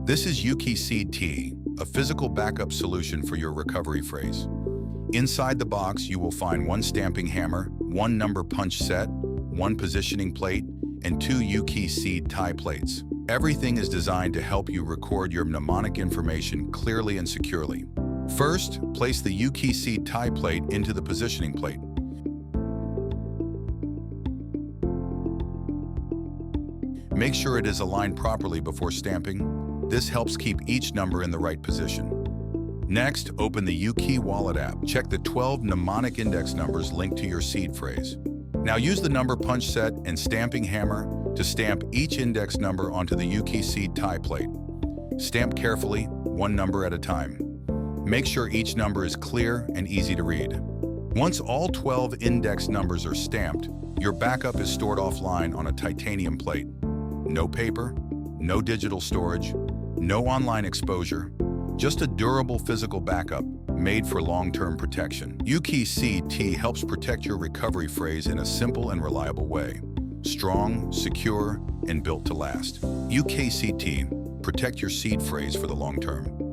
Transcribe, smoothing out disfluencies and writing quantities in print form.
This is UKey Seed Tea, a physical backup solution for your recovery phrase. Inside the box, you will find one stamping hammer, one number punch set, one positioning plate, and two UKey seed tie plates. Everything is designed to help you record your mnemonic information clearly and securely. First, place the UKey seed tie plate into the positioning plate. Make sure it is aligned properly before stamping. This helps keep each number in the right position. Next, open the UKey Wallet app. Check the 12 mnemonic index numbers linked to your seed phrase. Now use the number punch set and stamping hammer to stamp each index number onto the UKey seed tie plate. Stamp carefully, one number at a time. Make sure each number is clear and easy to read. Once all 12 index numbers are stamped, your backup is stored offline on a titanium plate. No paper, no digital storage, no online exposure, just a durable physical backup made for long-term protection. UKey Seed Tea helps protect your recovery phrase in a simple and reliable way. Strong, secure, and built to last. UKey Seed Tea, protect your seed phrase for the long term.